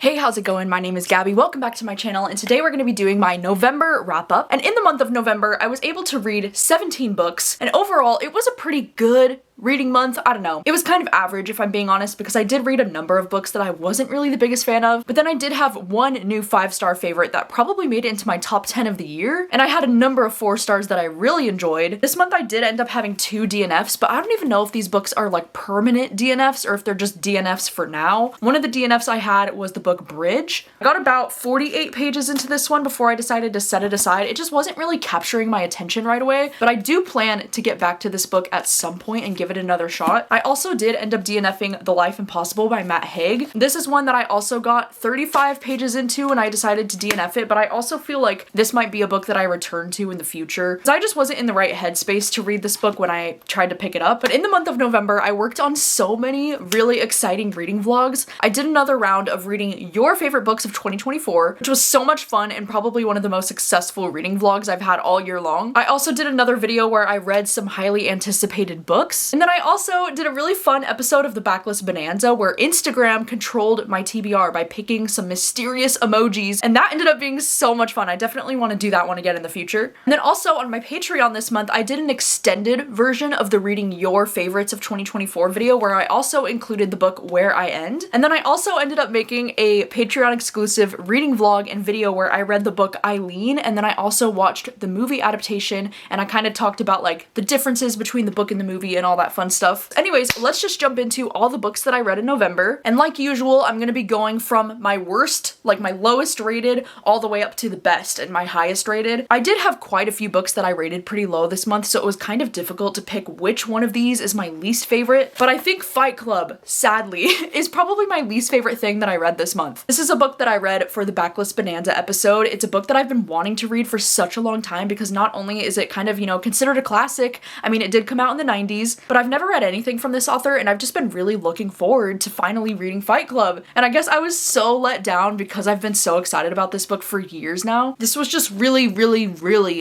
Hey, how's it going? My name is Gabby. Welcome back to my channel, and today we're going to be doing my November wrap-up. And in the month of November, I was able to read 17 books, and overall, it was a pretty good reading month. I don't know. It was kind of average, if I'm being honest, because I did read a number of books that I wasn't really the biggest fan of, but then I did have one new 5-star favorite that probably made it into my top 10 of the year, and I had a number of 4 stars that I really enjoyed. This month I did end up having 2 DNFs, but I don't even know if these books are like permanent DNFs or if they're just DNFs for now. One of the DNFs I had was the book Bridge. I got about 48 pages into this one before I decided to set it aside. It just wasn't really capturing my attention right away, but I do plan to get back to this book at some point and give it another shot. I also did end up DNFing The Life Impossible by Matt Haig. This is one that I also got 35 pages into and I decided to DNF it, but I also feel like this might be a book that I return to in the future, because I just wasn't in the right headspace to read this book when I tried to pick it up. But in the month of November, I worked on so many really exciting reading vlogs. I did another round of reading your favorite books of 2024, which was so much fun and probably one of the most successful reading vlogs I've had all year long. I also did another video where I read some highly anticipated books, and then I also did a really fun episode of the Backlist Bonanza where Instagram controlled my TBR by picking some mysterious emojis, and that ended up being so much fun. I definitely want to do that one again in the future. And then also on my Patreon this month, I did an extended version of the Reading Your Favorites of 2024 video where I also included the book Where I End. And then I also ended up making a Patreon exclusive reading vlog and video where I read the book Eileen, and then I also watched the movie adaptation, and I kind of talked about like the differences between the book and the movie and all that fun stuff. Anyways, let's just jump into all the books that I read in November. And like usual, I'm gonna be going from my worst, like my lowest rated, all the way up to the best and my highest rated. I did have quite a few books that I rated pretty low this month, so it was kind of difficult to pick which one of these is my least favorite. But I think Fight Club, sadly, is probably my least favorite thing that I read this month. This is a book that I read for the Backlist Bonanza episode. It's a book that I've been wanting to read for such a long time because not only is it kind of, considered a classic, I mean, it did come out in the 90s, but I've never read anything from this author, and I've just been really looking forward to finally reading Fight Club. And I guess I was so let down because I've been so excited about this book for years now. This was just really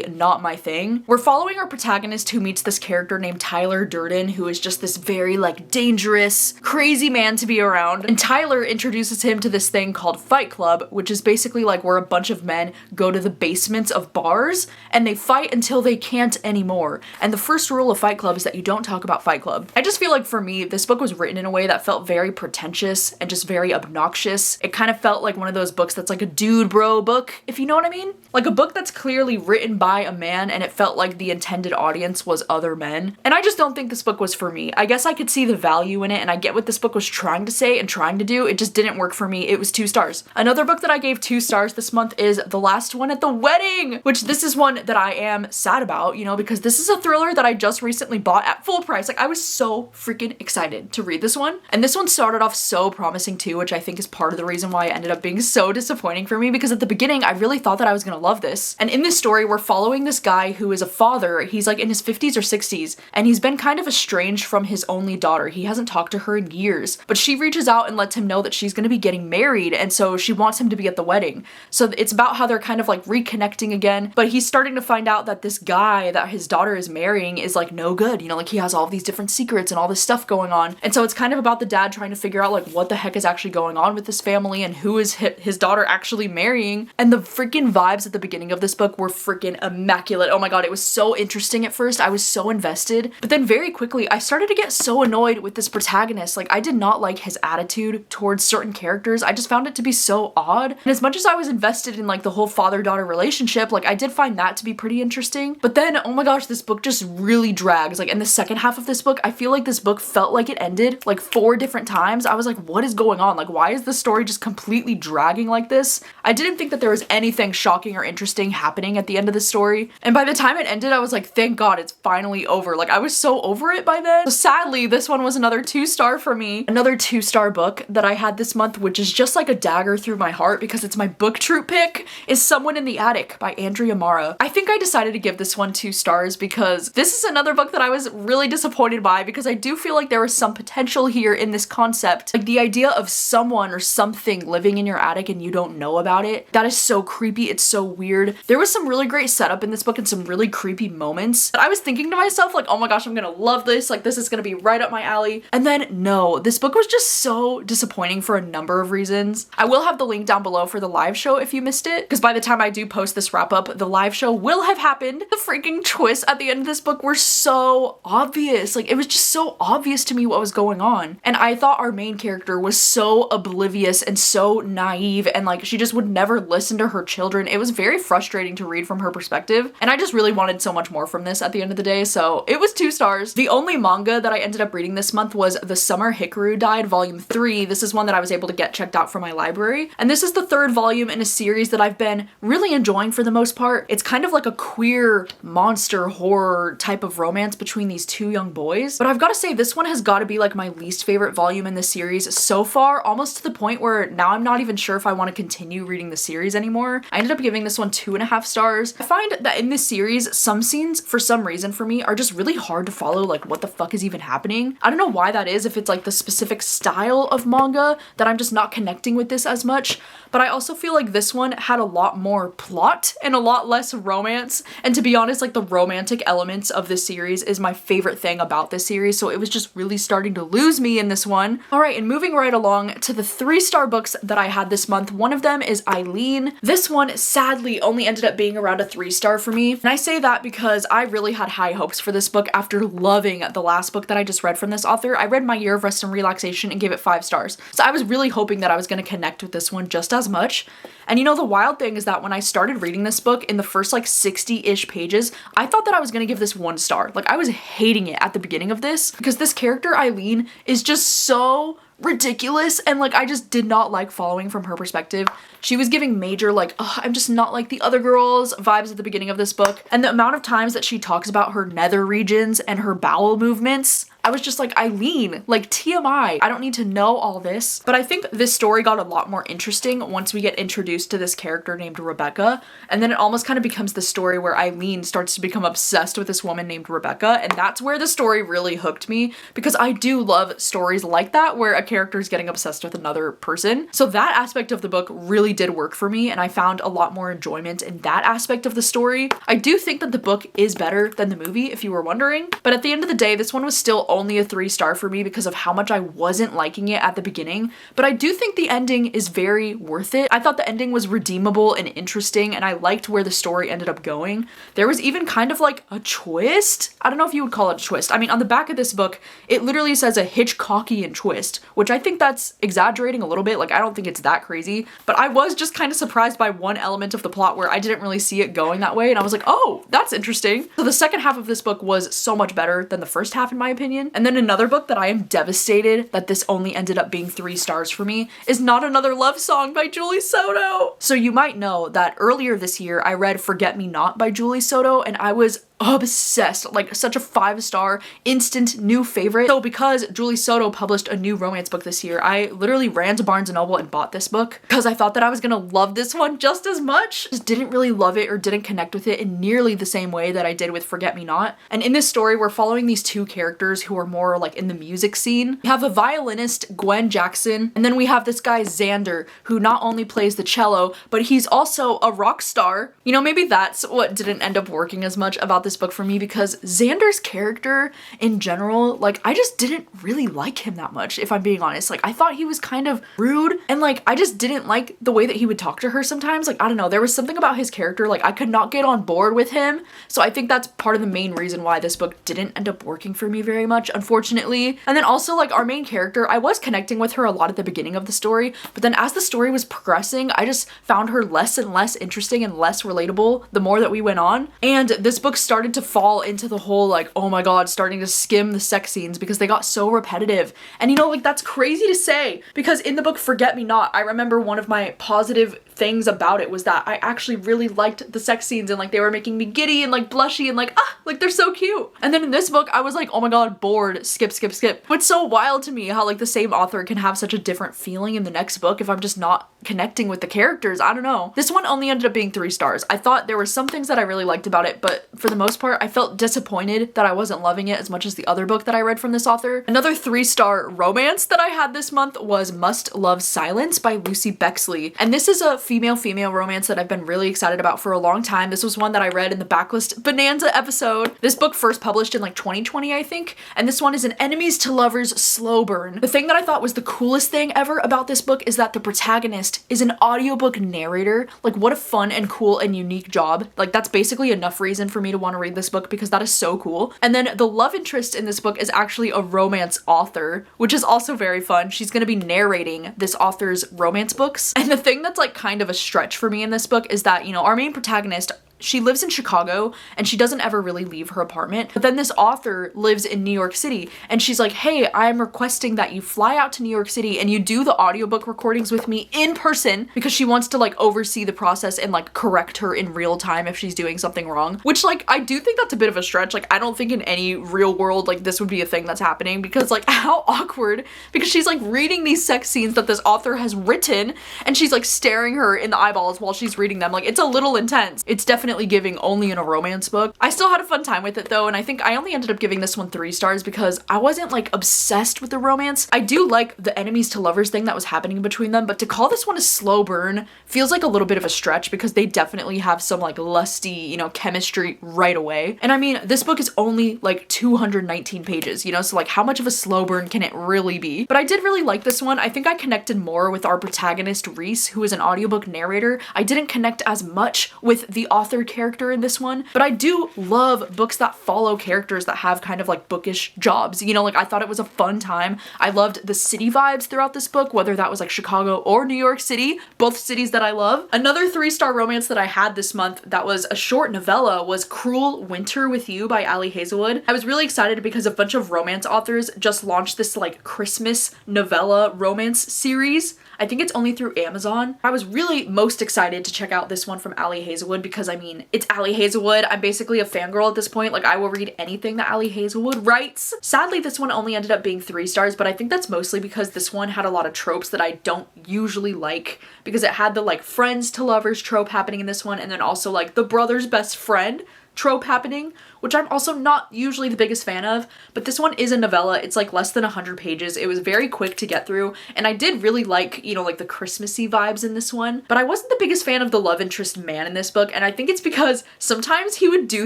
not my thing. We're following our protagonist who meets this character named Tyler Durden, who is just this very dangerous, crazy man to be around. And Tyler introduces him to this thing called Fight Club, which is basically like where a bunch of men go to the basements of bars and they fight until they can't anymore. And the first rule of Fight Club is that you don't talk about Fight Club. I just feel like for me, this book was written in a way that felt very pretentious and just very obnoxious. It kind of felt like one of those books that's like a dude bro book, if you know what I mean? Like a book that's clearly written by a man and it felt like the intended audience was other men. And I just don't think this book was for me. I guess I could see the value in it and I get what this book was trying to say and trying to do. It just didn't work for me. It was 2 stars. Another book that I gave 2 stars this month is The Last One at the Wedding, which this is one that I am sad about, because this is a thriller that I just recently bought at full price. Like I was so freaking excited to read this one. And this one started off so promising too, which I think is part of the reason why it ended up being so disappointing for me, because at the beginning I really thought that I was gonna love this. And in this story, we're following this guy who is a father. He's like in his 50s or 60s, and he's been kind of estranged from his only daughter. He hasn't talked to her in years, but she reaches out and lets him know that she's gonna be getting married, and so she wants him to be at the wedding. So it's about how they're kind of like reconnecting again, but he's starting to find out that this guy that his daughter is marrying is like no good, like he has all these different secrets and all this stuff going on. And so it's kind of about the dad trying to figure out like what the heck is actually going on with this family and who is his daughter actually marrying. And the freaking vibes at the beginning of this book were freaking immaculate. Oh my god, it was so interesting at first. I was so invested, but then very quickly I started to get so annoyed with this protagonist. Like I did not like his attitude towards certain characters. I just found it to be so odd. And as much as I was invested in like the whole father-daughter relationship, like I did find that to be pretty interesting. But then, oh my gosh, this book just really drags. Like in the second half of this book, I feel like this book felt like it ended like 4 different times. I was like, what is going on? Like, why is the story just completely dragging like this? I didn't think that there was anything shocking or interesting happening at the end of the story. And by the time it ended, I was like, thank God it's finally over. Like I was so over it by then. So sadly, this one was another 2-star for me. Another 2-star book that I had this month, which is just like a dagger through my heart because it's my book troop pick, is Someone in the Attic by Andrea Mara. I think I decided to give this one 2 stars because this is another book that I was really disappointed disappointed by because I do feel like there was some potential here in this concept. Like the idea of someone or something living in your attic and you don't know about it. That is so creepy. It's so weird. There was some really great setup in this book and some really creepy moments. I was thinking to myself like, oh my gosh, I'm gonna love this. Like this is gonna be right up my alley. And then no, this book was just so disappointing for a number of reasons. I will have the link down below for the live show if you missed it, because by the time I do post this wrap up, the live show will have happened. The freaking twists at the end of this book were so obvious. Like it was just so obvious to me what was going on. And I thought our main character was so oblivious and so naive and like she just would never listen to her children. It was very frustrating to read from her perspective. And I just really wanted so much more from this at the end of the day. So it was 2 stars. The only manga that I ended up reading this month was The Summer Hikaru Died Volume 3. This is one that I was able to get checked out from my library. And this is the 3rd volume in a series that I've been really enjoying for the most part. It's kind of like a queer monster horror type of romance between these 2 young boys. But I've got to say this one has got to be like my least favorite volume in the series so far, almost to the point where now I'm not even sure if I want to continue reading the series anymore. I ended up giving this one 2.5 stars. I find that in this series, some scenes for some reason for me are just really hard to follow, like what the fuck is even happening. I don't know why that is, if it's like the specific style of manga that I'm just not connecting with this as much, but I also feel like this one had a lot more plot and a lot less romance. And to be honest, like the romantic elements of this series is my favorite thing about this series, so it was just really starting to lose me in this one. All right, and moving right along to the 3-star books that I had this month. One of them is Eileen. This one sadly only ended up being around a 3-star for me. And I say that because I really had high hopes for this book after loving the last book that I just read from this author. I read My Year of Rest and Relaxation and gave it 5 stars. So I was really hoping that I was going to connect with this one just as much. And you know, the wild thing is that when I started reading this book in the first like 60-ish pages, I thought that I was going to give this 1 star. Like I was hating it at the beginning of this because this character Eileen is just so ridiculous and like I just did not like following from her perspective. She was giving major like, oh, I'm just not like the other girls vibes at the beginning of this book. And the amount of times that she talks about her nether regions and her bowel movements, I was just like, Eileen, like TMI, I don't need to know all this. But I think this story got a lot more interesting once we get introduced to this character named Rebecca. And then it almost kind of becomes the story where Eileen starts to become obsessed with this woman named Rebecca. And that's where the story really hooked me, because I do love stories like that where a character is getting obsessed with another person. So that aspect of the book really did work for me, and I found a lot more enjoyment in that aspect of the story. I do think that the book is better than the movie, if you were wondering. But at the end of the day, this one was still only a 3-star for me because of how much I wasn't liking it at the beginning. But I do think the ending is very worth it. I thought the ending was redeemable and interesting, and I liked where the story ended up going. There was even kind of like a twist. I don't know if you would call it a twist. I mean, on the back of this book, it literally says a Hitchcockian twist, which I think that's exaggerating a little bit. Like, I don't think it's that crazy, but I was just kind of surprised by one element of the plot where I didn't really see it going that way, and I was like, oh, that's interesting. So the second half of this book was so much better than the first half in my opinion. And then another book that I am devastated that this only ended up being 3 stars for me is Not Another Love Song by Julie Soto. So you might know that earlier this year I read Forget Me Not by Julie Soto, and I was obsessed, like such a 5-star instant new favorite. So because Julie Soto published a new romance book this year, I literally ran to Barnes & Noble and bought this book because I thought that I was gonna love this one just as much. Just didn't really love it or didn't connect with it in nearly the same way that I did with Forget Me Not. And in this story, we're following these 2 characters who are more like in the music scene. We have a violinist, Gwen Jackson, and then we have this guy Xander, who not only plays the cello, but he's also a rock star. You know, maybe that's what didn't end up working as much about this book for me, because Xander's character in general, like I just didn't really like him that much, if I'm being honest. Like I thought he was kind of rude, and like I just didn't like the way that he would talk to her sometimes. Like I don't know, there was something about his character, like I could not get on board with him. So I think that's part of the main reason why this book didn't end up working for me very much, unfortunately. And then also like our main character, I was connecting with her a lot at the beginning of the story, but then as the story was progressing, I just found her less and less interesting and less relatable the more that we went on. And this book started to fall into the whole like, oh my god, starting to skim the sex scenes because they got so repetitive. And you know, like that's crazy to say, because in the book Forget Me Not, I remember one of my positive things about it was that I actually really liked the sex scenes, and like they were making me giddy and like blushy and like, like they're so cute. And then in this book, I was like, oh my god, bored, skip, skip, skip. But it's so wild to me how like the same author can have such a different feeling in the next book if I'm just not connecting with the characters. I don't know. This one only ended up being 3 stars. I thought there were some things that I really liked about it, but for the most part, I felt disappointed that I wasn't loving it as much as the other book that I read from this author. Another 3-star romance that I had this month was Must Love Silence by Lucy Bexley. And this is a female-female romance that I've been really excited about for a long time. This was one that I read in the Backlist Bonanza episode. This book first published in like 2020, I think, and this one is an enemies to lovers slow burn. The thing that I thought was the coolest thing ever about this book is that the protagonist is an audiobook narrator. Like, what a fun and cool and unique job. Like, that's basically enough reason for me to want to read this book because that is so cool. And then the love interest in this book is actually a romance author, which is also very fun. She's going to be narrating this author's romance books. And the thing that's like kind of a stretch for me in this book is that, you know, our main protagonist, she lives in Chicago and she doesn't ever really leave her apartment. But then this author lives in New York City and she's like, hey, I'm requesting that you fly out to New York City and you do the audiobook recordings with me in person because she wants to like oversee the process and like correct her in real time if she's doing something wrong. Which like, I do think that's a bit of a stretch. Like, I don't think in any real world like this would be a thing that's happening because like how awkward, because she's like reading these sex scenes that this author has written and she's like staring her in the eyeballs while she's reading them. Like, it's a little intense. It's definitely giving only in a romance book. I still had a fun time with it though, and I think I only ended up giving this one 3 stars because I wasn't like obsessed with the romance. I do like the enemies to lovers thing that was happening between them, but to call this one a slow burn feels like a little bit of a stretch because they definitely have some like lusty, you know, chemistry right away. And I mean, this book is only like 219 pages, you know, so like how much of a slow burn can it really be? But I did really like this one. I think I connected more with our protagonist Reese, who is an audiobook narrator. I didn't connect as much with the author character in this one, but I do love books that follow characters that have kind of like bookish jobs, you know, like I thought it was a fun time. I loved the city vibes throughout this book, whether that was like Chicago or New York City, both cities that I love. Another 3-star romance that I had this month that was a short novella was Cruel Winter with You by Ali Hazelwood. I was really excited because a bunch of romance authors just launched this like Christmas novella romance series. I think it's only through Amazon. I was really most excited to check out this one from Ali Hazelwood because I mean, it's Ali Hazelwood. I'm basically a fangirl at this point. Like, I will read anything that Ali Hazelwood writes. Sadly, this one only ended up being 3 stars, but I think that's mostly because this one had a lot of tropes that I don't usually like because it had the like friends to lovers trope happening in this one and then also like the brother's best friend trope happening, which I'm also not usually the biggest fan of, but this one is a novella. It's like less than 100 pages. It was very quick to get through, and I did really like, you know, like the Christmassy vibes in this one, but I wasn't the biggest fan of the love interest man in this book, and I think it's because sometimes he would do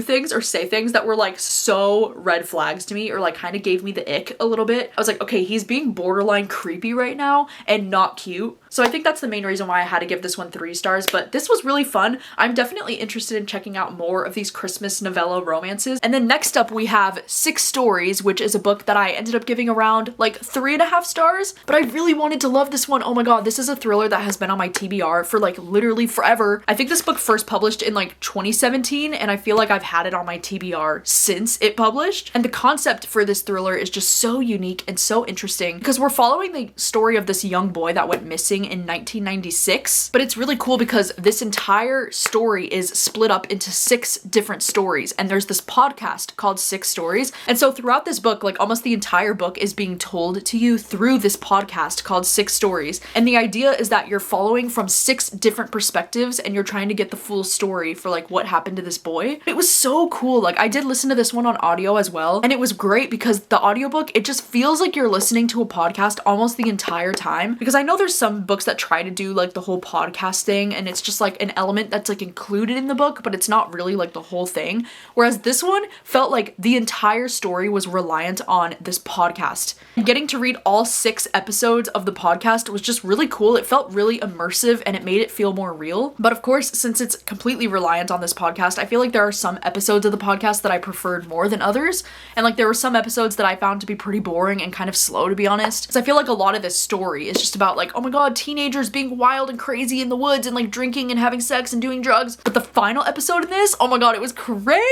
things or say things that were like so red flags to me or like kind of gave me the ick a little bit. I was like, okay, he's being borderline creepy right now and not cute. So I think that's the main reason why I had to give this one 3 stars, but this was really fun. I'm definitely interested in checking out more of these Christmas novella romances. And then next up we have 6 Stories, which is a book that I ended up giving around like 3.5 stars, but I really wanted to love this one. Oh my god, this is a thriller that has been on my TBR for like literally forever. I think this book first published in like 2017, and I feel like I've had it on my TBR since it published. And the concept for this thriller is just so unique and so interesting because we're following the story of this young boy that went missing in 1996, but it's really cool because this entire story is split up into 6 different stories, and there's this podcast called 6 Stories. And so throughout this book, like almost the entire book is being told to you through this podcast called 6 Stories. And the idea is that you're following from 6 different perspectives and you're trying to get the full story for like what happened to this boy. It was so cool. Like, I did listen to this one on audio as well, and it was great because the audiobook, it just feels like you're listening to a podcast almost the entire time, because I know there's some books that try to do like the whole podcast thing and it's just like an element that's like included in the book, but it's not really like the whole thing. Whereas this one felt like the entire story was reliant on this podcast. Getting to read all 6 episodes of the podcast was just really cool. It felt really immersive and it made it feel more real. But of course, since it's completely reliant on this podcast, I feel like there are some episodes of the podcast that I preferred more than others. And like there were some episodes that I found to be pretty boring and kind of slow, to be honest. Because I feel like a lot of this story is just about like, oh my god, teenagers being wild and crazy in the woods and like drinking and having sex and doing drugs. But the final episode in this, oh my god, it was crazy!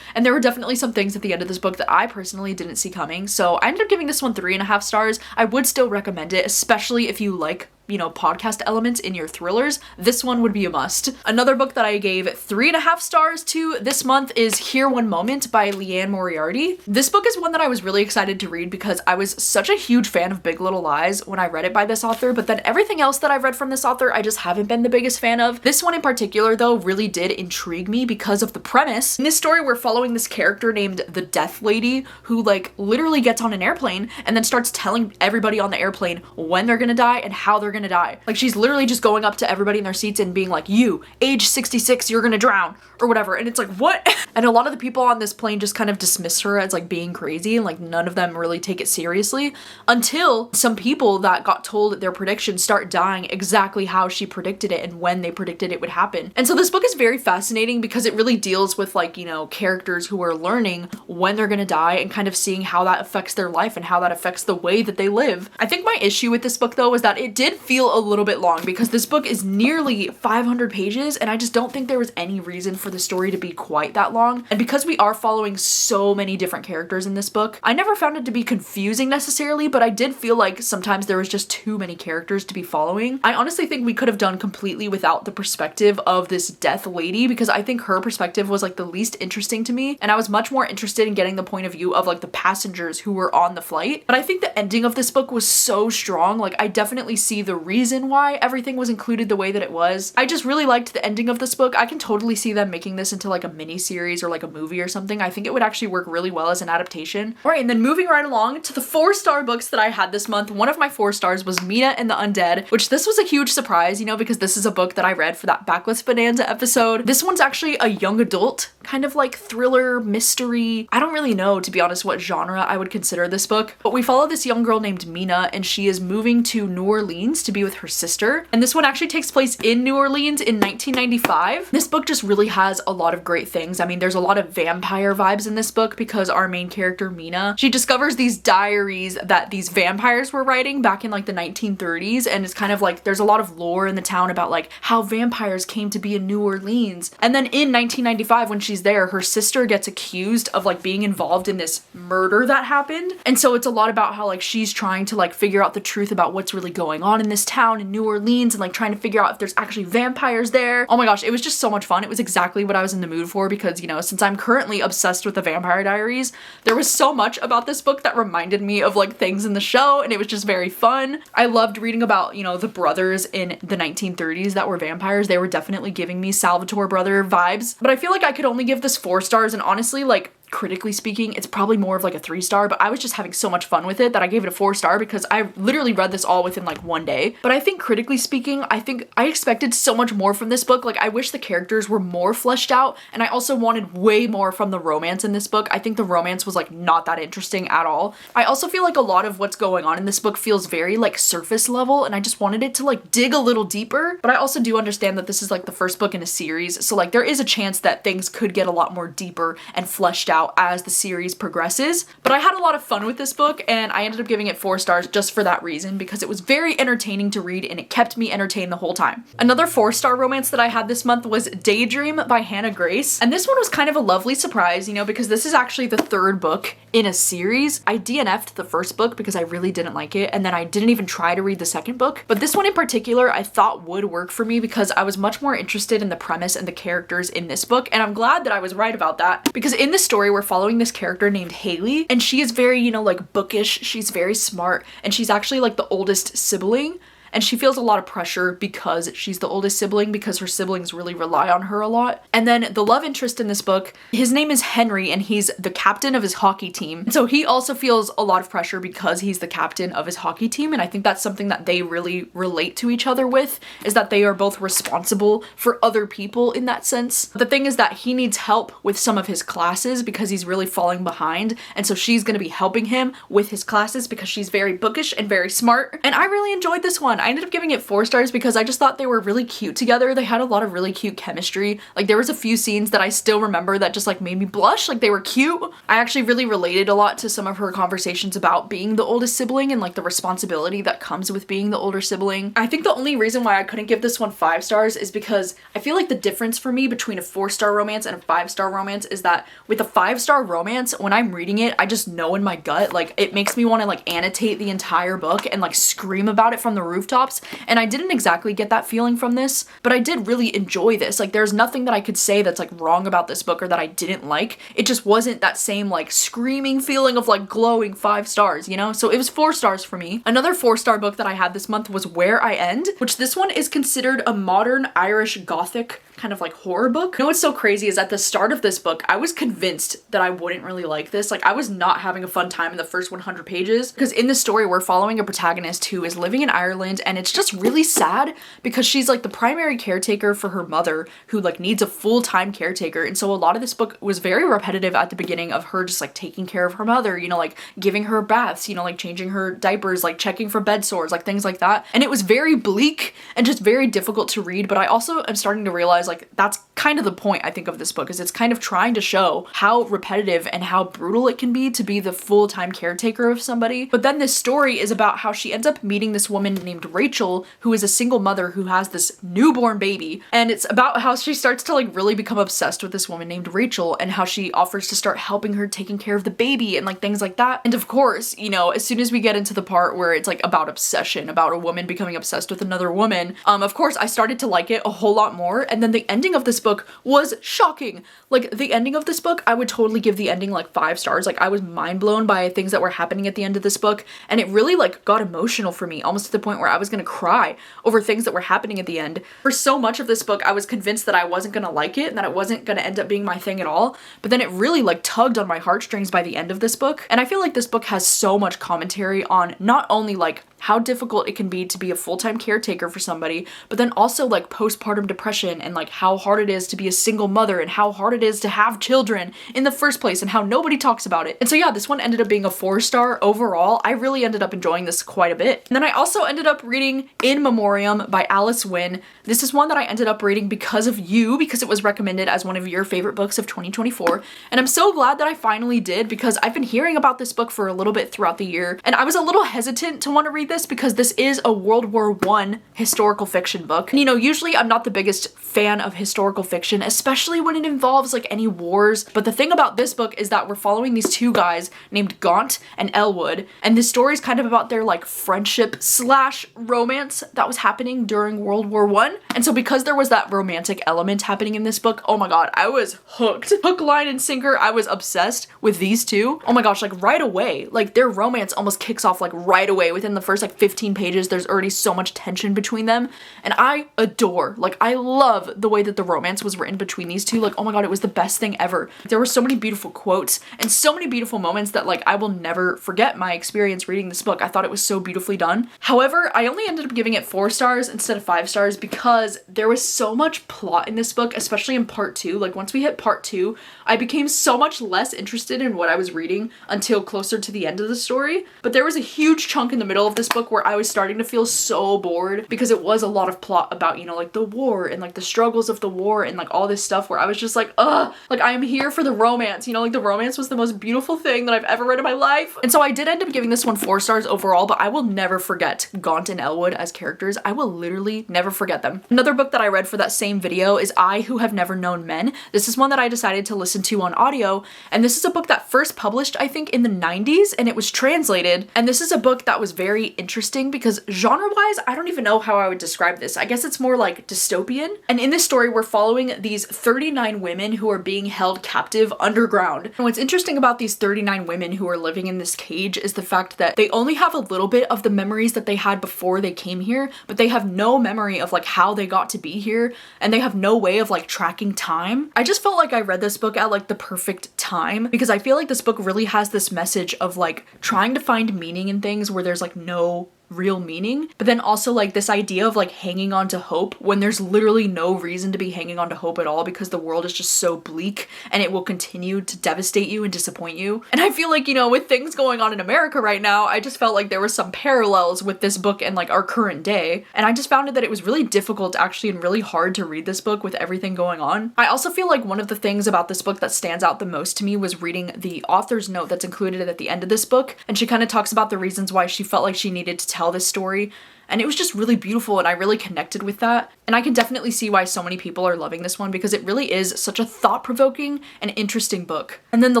And there were definitely some things at the end of this book that I personally didn't see coming. So I ended up giving this one 3.5 stars. I would still recommend it, especially if you like you know, podcast elements in your thrillers, this one would be a must. Another book that I gave 3.5 stars to this month is Here One Moment by Leanne Moriarty. This book is one that I was really excited to read because I was such a huge fan of Big Little Lies when I read it by this author, but then everything else that I've read from this author I just haven't been the biggest fan of. This one in particular though really did intrigue me because of the premise. In this story we're following this character named the Death Lady who like literally gets on an airplane and then starts telling everybody on the airplane when they're gonna die and how they're gonna die. Like she's literally just going up to everybody in their seats and being like, you, age 66, you're gonna drown, or whatever. And it's like, what? And a lot of the people on this plane just kind of dismiss her as like being crazy, and like none of them really take it seriously until some people that got told their predictions start dying exactly how she predicted it and when they predicted it would happen. And so this book is very fascinating because it really deals with like, you know, characters who are learning when they're gonna die and kind of seeing how that affects their life and how that affects the way that they live. I think my issue with this book though is that it did feel a little bit long because this book is nearly 500 pages and I just don't think there was any reason for the story to be quite that long. And because we are following so many different characters in this book, I never found it to be confusing necessarily, but I did feel like sometimes there was just too many characters to be following. I honestly think we could have done completely without the perspective of this Death Lady because I think her perspective was like the least interesting to me, and I was much more interested in getting the point of view of like the passengers who were on the flight. But I think the ending of this book was so strong. Like I definitely see the reason why everything was included the way that it was. I just really liked the ending of this book. I can totally see them making this into like a mini series or like a movie or something. I think it would actually work really well as an adaptation. All right, and then moving right along to the 4-star books that I had this month. One of my 4 stars was Mina and the Undead, which this was a huge surprise, you know, because this is a book that I read for that Backlist Bonanza episode. This one's actually a young adult kind of like thriller mystery. I don't really know, to be honest, what genre I would consider this book, but we follow this young girl named Mina and she is moving to New Orleans to be with her sister. And this one actually takes place in New Orleans in 1995. This book just really has a lot of great things. I mean, there's a lot of vampire vibes in this book because our main character, Mina, she discovers these diaries that these vampires were writing back in like the 1930s, and it's kind of like there's a lot of lore in the town about like how vampires came to be in New Orleans. And then in 1995 when she's there, her sister gets accused of like being involved in this murder that happened. And so it's a lot about how like she's trying to like figure out the truth about what's really going on in this town in New Orleans and like trying to figure out if there's actually vampires there. Oh my gosh, it was just so much fun. It was exactly what I was in the mood for because, you know, since I'm currently obsessed with the Vampire Diaries, there was so much about this book that reminded me of like things in the show, and it was just very fun. I loved reading about, you know, the brothers in the 1930s that were vampires. They were definitely giving me Salvatore brother vibes, but I feel like I could only give this 4 stars, and honestly, like, critically speaking, it's probably more of like a 3-star, but I was just having so much fun with it that I gave it a 4-star because I literally read this all within like one day. But I think critically speaking, I think I expected so much more from this book. Like I wish the characters were more fleshed out, and I also wanted way more from the romance in this book. I think the romance was like not that interesting at all. I also feel like a lot of what's going on in this book feels very like surface level, and I just wanted it to like dig a little deeper. But I also do understand that this is like the first book in a series, so like there is a chance that things could get a lot more deeper and fleshed out as the series progresses. But I had a lot of fun with this book, and I ended up giving it 4 stars just for that reason, because it was very entertaining to read and it kept me entertained the whole time. Another 4-star romance that I had this month was Daydream by Hannah Grace, and this one was kind of a lovely surprise, you know, because this is actually the 3rd book in a series. I DNF'd the first book because I really didn't like it, and then I didn't even try to read the second book, but this one in particular I thought would work for me because I was much more interested in the premise and the characters in this book, and I'm glad that I was right about that, because in this story we're following this character named Haley, and she is very, you know, like bookish, she's very smart, and she's actually like the oldest sibling. And she feels a lot of pressure because she's the oldest sibling, because her siblings really rely on her a lot. And then the love interest in this book, his name is Henry, and he's the captain of his hockey team. And so he also feels a lot of pressure because he's the captain of his hockey team. And I think that's something that they really relate to each other with, is that they are both responsible for other people in that sense. The thing is that he needs help with some of his classes because he's really falling behind. And so she's going to be helping him with his classes because she's very bookish and very smart. And I really enjoyed this one. I ended up giving it 4 stars because I just thought they were really cute together. They had a lot of really cute chemistry. Like there was a few scenes that I still remember that just like made me blush, like they were cute. I actually really related a lot to some of her conversations about being the oldest sibling and like the responsibility that comes with being the older sibling. I think the only reason why I couldn't give this one 5 stars is because I feel like the difference for me between a 4-star romance and a 5-star romance is that with a 5-star romance, when I'm reading it, I just know in my gut, like it makes me want to like annotate the entire book and like scream about it from the rooftops rooftops, and I didn't exactly get that feeling from this, but I did really enjoy this. Like, there's nothing that I could say that's like wrong about this book or that I didn't like. It just wasn't that same like screaming feeling of like glowing 5 stars, you know? So it was 4 stars for me. Another 4-star book that I had this month was Where I End, which this one is considered a modern Irish Gothic kind of like horror book. You know what's so crazy is at the start of this book, I was convinced that I wouldn't really like this. Like, I was not having a fun time in the first 100 pages, because in this story we're following a protagonist who is living in Ireland, and it's just really sad because she's like the primary caretaker for her mother, who like needs a full-time caretaker. And so a lot of this book was very repetitive at the beginning of her just like taking care of her mother, you know, like giving her baths, you know, like changing her diapers, like checking for bed sores, like things like that. And it was very bleak and just very difficult to read. But I also am starting to realize like that's kind of the point, I think, of this book, is it's kind of trying to show how repetitive and how brutal it can be to be the full-time caretaker of somebody. But then this story is about how she ends up meeting this woman named Rachel, who is a single mother who has this newborn baby. And it's about how she starts to like really become obsessed with this woman named Rachel, and how she offers to start helping her taking care of the baby and like things like that. And of course, you know, as soon as we get into the part where it's like about obsession, about a woman becoming obsessed with another woman, of course I started to like it a whole lot more. And then the ending of this book was shocking. Like, the ending of this book, I would totally give the ending like 5 stars. Like, I was mind blown by things that were happening at the end of this book, and it really like got emotional for me, almost to the point where I was gonna cry over things that were happening at the end. For so much of this book, I was convinced that I wasn't gonna like it and that it wasn't gonna end up being my thing at all, but then it really like tugged on my heartstrings by the end of this book. And I feel like this book has so much commentary on not only like how difficult it can be to be a full-time caretaker for somebody, but then also like postpartum depression, and like how hard it is to be a single mother, and how hard it is to have children in the first place, and how nobody talks about it. And so yeah, this one ended up being a 4-star overall. I really ended up enjoying this quite a bit. And then I also ended up reading In Memoriam by Alice Wynne. This is one that I ended up reading because of you, because it was recommended as one of your favorite books of 2024. And I'm so glad that I finally did, because I've been hearing about this book for a little bit throughout the year, and I was a little hesitant to want to read this because this is a World War I historical fiction book. And you know, usually I'm not the biggest fan of historical fiction, especially when it involves like any wars. But the thing about this book is that we're following these 2 guys named Gaunt and Elwood, and this story is kind of about their like friendship / romance that was happening during World War I. And so because there was that romantic element happening in this book, oh my god, I was hooked. Hook, line, and sinker. I was obsessed with these 2. Oh my gosh, like right away, like their romance almost kicks off like right away. Within the first like 15 pages, there's already so much tension between them, and I adore, like I love the way that the romance was written between these 2. Like, oh my god, it was the best thing ever. There were so many beautiful quotes and so many beautiful moments that like I will never forget my experience reading this book. I thought it was so beautifully done. However, I only ended up giving it 4 stars instead of 5 stars because there was so much plot in this book, especially in part 2. Like, once we hit part 2, I became so much less interested in what I was reading until closer to the end of the story. But there was a huge chunk in the middle of this book where I was starting to feel so bored, because it was a lot of plot about, you know, like the war and like the struggles of the war and like all this stuff, where I was just like, ugh, like I'm here for the romance, you know, like the romance was the most beautiful thing that I've ever read in my life. And so I did end up giving this one 4 stars overall, but I will never forget Gaunt and Elwood as characters. I will literally never forget them. Another book that I read for that same video is I Who Have Never Known Men. This is one that I decided to listen to on audio, and this is a book that first published I think in the 90s, and it was translated. And this is a book that was very interesting because genre-wise, I don't even know how I would describe this. I guess it's more like dystopian. And in this story, we're following these 39 women who are being held captive underground. And what's interesting about these 39 women who are living in this cage is the fact that they only have a little bit of the memories that they had before they came here, but they have no memory of like how they got to be here, and they have no way of like tracking time. I just felt like I read this book at like the perfect time, because I feel like this book really has this message of like trying to find meaning in things where there's like no real meaning, but then also like this idea of like hanging on to hope when there's literally no reason to be hanging on to hope at all, because the world is just so bleak and it will continue to devastate you and disappoint you. And I feel like, you know, with things going on in America right now, I just felt like there was some parallels with this book and like our current day, and I just found that it was really difficult actually and really hard to read this book with everything going on. I also feel like one of the things about this book that stands out the most to me was reading the author's note that's included at the end of this book, and she kind of talks about the reasons why she felt like she needed to tell this story. And it was just really beautiful and I really connected with that. And I can definitely see why so many people are loving this one because it really is such a thought-provoking and interesting book. And then the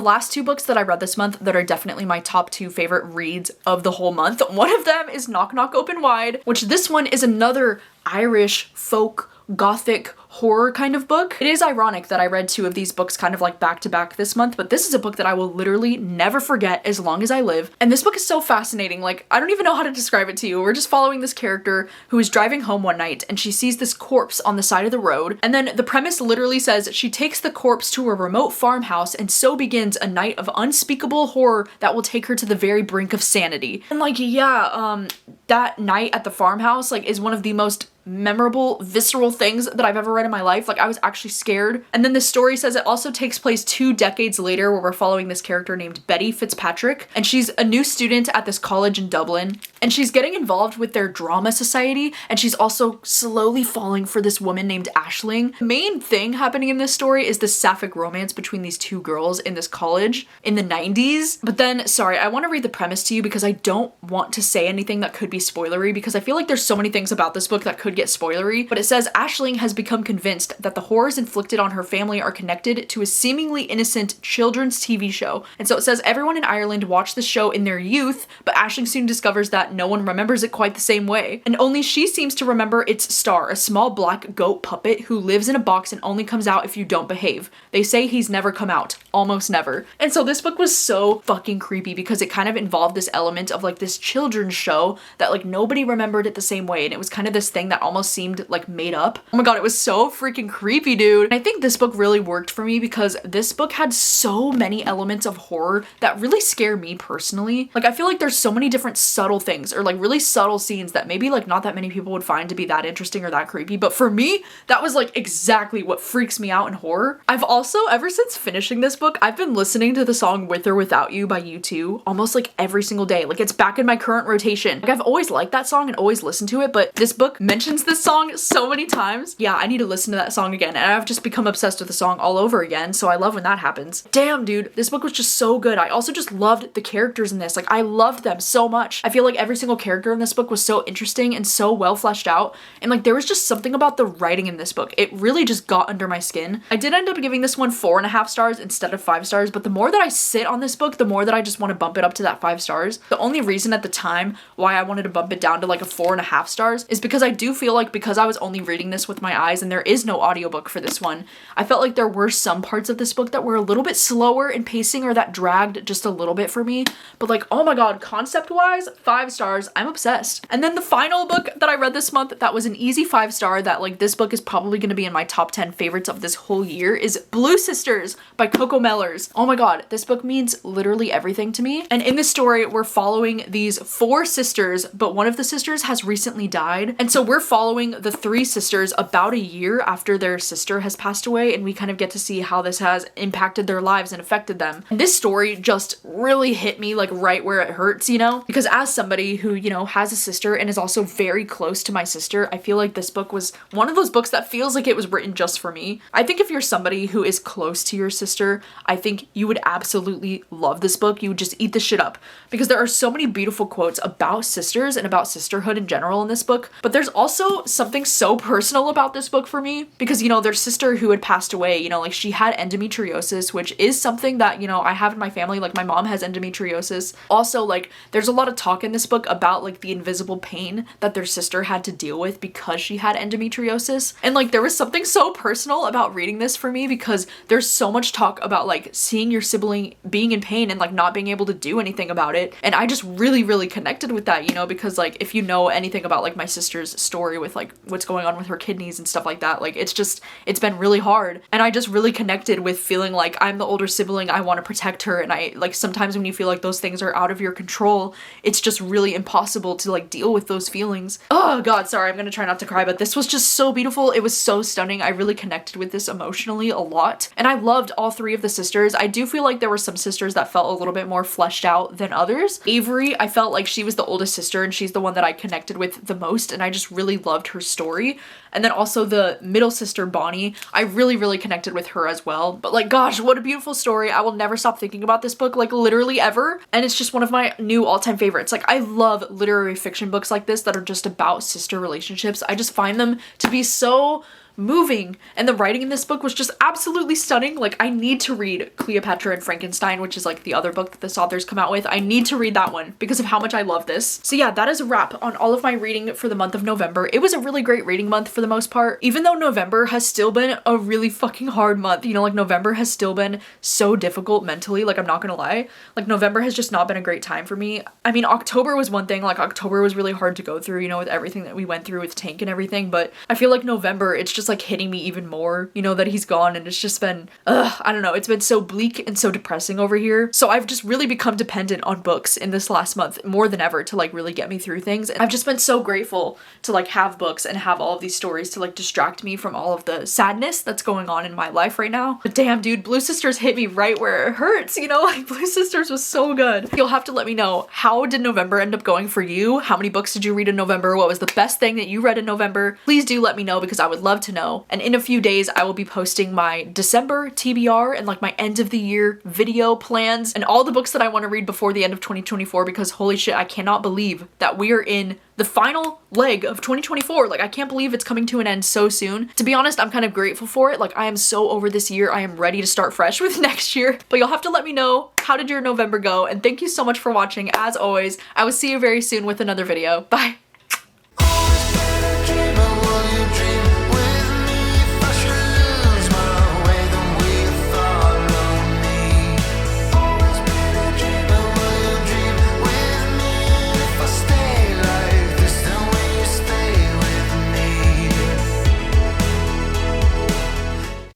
last 2 books that I read this month that are definitely my top 2 favorite reads of the whole month. One of them is Knock Knock Open Wide, which this one is another Irish folk gothic horror kind of book. It is ironic that I read 2 of these books kind of like back to back this month, but this is a book that I will literally never forget as long as I live. And this book is so fascinating. Like, I don't even know how to describe it to you. We're just following this character who is driving home one night and she sees this corpse on the side of the road. And then the premise literally says she takes the corpse to a remote farmhouse and so begins a night of unspeakable horror that will take her to the very brink of sanity. And like, yeah, that night at the farmhouse like is one of the most memorable, visceral things that I've ever read in my life. Like, I was actually scared. And then the story says it also takes place 2 decades later where we're following this character named Betty Fitzpatrick. And she's a new student at this college in Dublin. And she's getting involved with their drama society. And she's also slowly falling for this woman named Aisling. The main thing happening in this story is this sapphic romance between these 2 girls in this college in the 90s. But then, sorry, I want to read the premise to you because I don't want to say anything that could be spoilery because I feel like there's so many things about this book that could get spoilery, but it says Aisling has become convinced that the horrors inflicted on her family are connected to a seemingly innocent children's TV show. And so it says everyone in Ireland watched the show in their youth, but Aisling soon discovers that no one remembers it quite the same way. And only she seems to remember its star, a small black goat puppet who lives in a box and only comes out if you don't behave. They say he's never come out. Almost never. And so this book was so fucking creepy because it kind of involved this element of like this children's show that like nobody remembered it the same way. And it was kind of this thing that almost seemed like made up. Oh my god, it was so freaking creepy, dude. And I think this book really worked for me because this book had so many elements of horror that really scare me personally. Like, I feel like there's so many different subtle things or like really subtle scenes that maybe like not that many people would find to be that interesting or that creepy. But for me, that was like exactly what freaks me out in horror. I've also, ever since finishing this book, I've been listening to the song With or Without You by U2 almost like every single day. Like, it's back in my current rotation. Like, I've always liked that song and always listened to it, but this book mentions this song so many times. Yeah, I need to listen to that song again, and I've just become obsessed with the song all over again, so I love when that happens. Damn, dude, this book was just so good. I also just loved the characters in this. Like, I loved them so much. I feel like every single character in this book was so interesting and so well fleshed out, and like there was just something about the writing in this book. It really just got under my skin. I did end up giving this one 4.5 stars instead of 5 stars, but the more that I sit on this book, the more that I just want to bump it up to that 5 stars. The only reason at the time why I wanted to bump it down to like a 4.5 stars is because I do feel like because I was only reading this with my eyes and there is no audiobook for this one, I felt like there were some parts of this book that were a little bit slower in pacing or that dragged just a little bit for me. But like, oh my god, concept-wise, 5 stars. I'm obsessed. And then the final book that I read this month that was an easy 5 star that like this book is probably going to be in my top 10 favorites of this whole year is Blue Sisters by Coco Mellors. Oh my god, this book means literally everything to me. And in this story, we're following these 4 sisters, but one of the sisters has recently died. And so we're following the 3 sisters about a year after their sister has passed away, and we kind of get to see how this has impacted their lives and affected them. And this story just really hit me like right where it hurts, you know? Because as somebody who, you know, has a sister and is also very close to my sister, I feel like this book was one of those books that feels like it was written just for me. I think if you're somebody who is close to your sister, I think you would absolutely love this book. You would just eat this shit up because there are so many beautiful quotes about sisters and about sisterhood in general in this book. But there's also something so personal about this book for me because, you know, their sister who had passed away, you know, like she had endometriosis, which is something that, you know, I have in my family. Like my mom has endometriosis. Also, like there's a lot of talk in this book about like the invisible pain that their sister had to deal with because she had endometriosis. And like there was something so personal about reading this for me because there's so much talk about like seeing your sibling being in pain and like not being able to do anything about it. And I just really connected with that, you know, because like if you know anything about like my sister's story with like what's going on with her kidneys and stuff like that, like it's been really hard. And I just really connected with feeling like I'm the older sibling, I want to protect her. And I like sometimes when you feel like those things are out of your control, it's just really impossible to like deal with those feelings. Oh god, sorry, I'm gonna try not to cry, but this was just so beautiful. It was so stunning. I really connected with this emotionally a lot. And I loved all 3 of the sisters. I do feel like there were some sisters that felt a little bit more fleshed out than others. Avery, I felt like she was the oldest sister and she's the one that I connected with the most, and I just really loved her story. And then also the middle sister, Bonnie, I really connected with her as well. But like, gosh, what a beautiful story. I will never stop thinking about this book, like literally ever. And it's just one of my new all-time favorites. Like, I love literary fiction books like this that are just about sister relationships. I just find them to be so moving, and the writing in this book was just absolutely stunning. Like, I need to read Cleopatra and Frankenstein, which is like the other book that this author's come out with. I need to read that one because of how much I love this. So yeah, that is a wrap on all of my reading for the month of November. It was a really great reading month for the most part, even though November has still been a really fucking hard month. You know, like November has still been so difficult mentally, like I'm not gonna lie. Like November has just not been a great time for me. I mean, October was one thing, like October was really hard to go through, you know, with everything that we went through with Tank and everything, but I feel like November, it's just like hitting me even more, you know, that he's gone, and it's just been, I don't know, it's been so bleak and so depressing over here. So I've just really become dependent on books in this last month more than ever to like really get me through things. And I've just been so grateful to like have books and have all of these stories to like distract me from all of the sadness that's going on in my life right now. But damn, dude, Blue Sisters hit me right where it hurts, you know, like Blue Sisters was so good. You'll have to let me know, how did November end up going for you? How many books did you read in November? What was the best thing that you read in November? Please do let me know because I would love to know. And in a few days, I will be posting my December TBR and like my end of the year video plans and all the books that I want to read before the end of 2024, because holy shit, I cannot believe that we are in the final leg of 2024. Like, I can't believe it's coming to an end so soon. To be honest, I'm kind of grateful for it. Like, I am so over this year. I am ready to start fresh with next year. But you'll have to let me know, how did your November go? And thank you so much for watching. As always, I will see you very soon with another video. Bye.